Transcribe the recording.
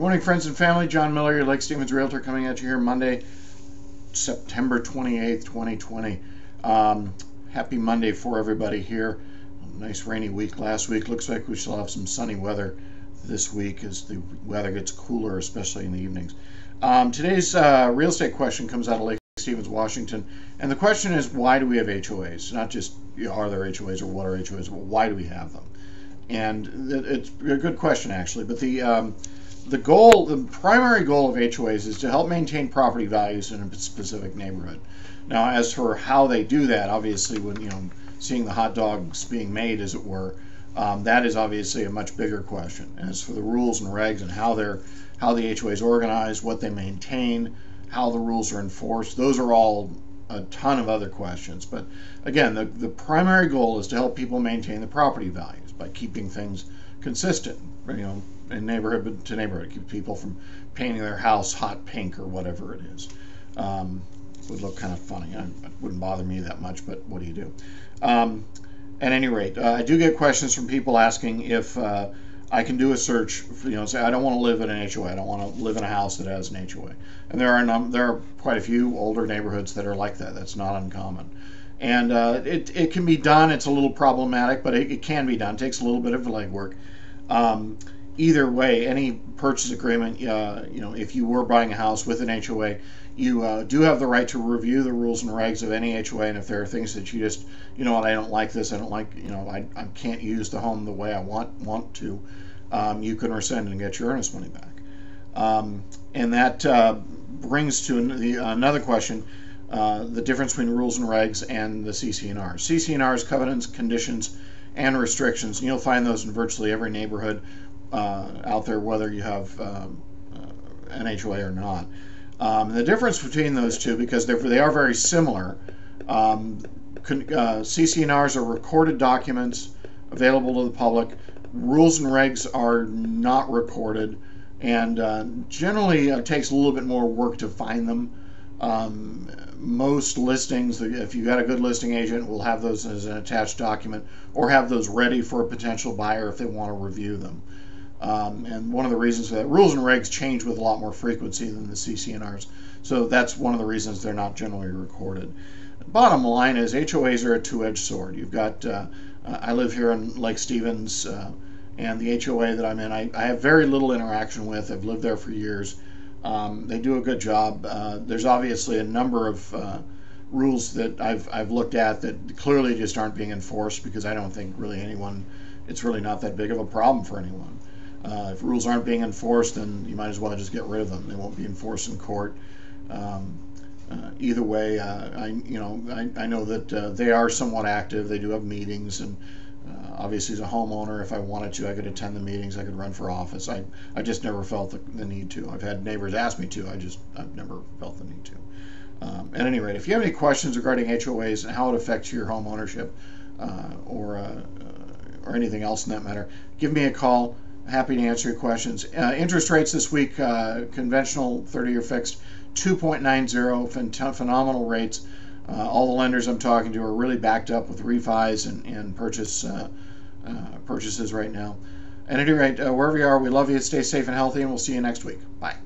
Morning, friends and family. John Miller, your Lake Stevens Realtor, coming at you here Monday, September 28th, 2020. Happy Monday for everybody here. Nice rainy week last week. Looks like we shall have some sunny weather this week as the weather gets cooler, especially in the evenings. Today's real estate question comes out of Lake Stevens, Washington. And the question is, why do we have HOAs? Not just, are there HOAs or what are HOAs, but why do we have them? And it's a good question, actually. But the primary goal of HOAs is to help maintain property values in a specific neighborhood. Now, as for how they do that, obviously, when seeing the hot dogs being made, as it were, that is obviously a much bigger question. As for the rules and regs and how the HOA is organized, what they maintain, how the rules are enforced, those are all a ton of other questions. But again, the primary goal is to help people maintain the property values by keeping things consistent, in neighborhood to neighborhood, keep people from painting their house hot pink or whatever it is. Would look kind of funny. It wouldn't bother me that much, but what do you do? At any rate, I do get questions from people asking if I can do a search, say I don't want to live in an HOA. I don't want to live in a house that has an HOA. And there are quite a few older neighborhoods that are like that. That's not uncommon. And it can be done. It's a little problematic, but it can be done. It takes a little bit of legwork. Either way, any purchase agreement, if you were buying a house with an HOA, you do have the right to review the rules and regs of any HOA, and if there are things that you just, I don't like this, I don't like, I can't use the home the way I want to, you can rescind and get your earnest money back. And that brings to another question, the difference between rules and regs and the CC&Rs. CC&Rs, covenants, conditions, and restrictions, and you'll find those in virtually every neighborhood out there, whether you have an HOA or not. The difference between those two, because they are very similar, CC&Rs are recorded documents available to the public. Rules and regs are not recorded, and generally takes a little bit more work to find them. Most listings, if you got a good listing agent, will have those as an attached document or have those ready for a potential buyer if they want to review them. And one of the reasons for that, rules and regs change with a lot more frequency than the CC&Rs, so that's one of the reasons they're not generally recorded. Bottom line is HOAs are a two-edged sword. You've got, I live here in Lake Stevens, and the HOA that I'm in, I have very little interaction with. I've lived there for years. They do a good job. There's obviously a number of rules that I've looked at that clearly just aren't being enforced, because I don't think really it's really not that big of a problem for anyone. If rules aren't being enforced, then you might as well just get rid of them. They won't be enforced in court. Either way, I know that they are somewhat active. They do have meetings, and obviously as a homeowner, if I wanted to, I could attend the meetings. I could run for office. I just never felt the need to. I've had neighbors ask me to. I've never felt the need to. At any rate, if you have any questions regarding HOAs and how it affects your home ownership or anything else in that matter, give me a call. Happy to answer your questions. Interest rates this week, conventional 30-year fixed, 2.90, phenomenal rates. All the lenders I'm talking to are really backed up with refis and purchases right now. At any rate, wherever you are, we love you. Stay safe and healthy, and we'll see you next week. Bye.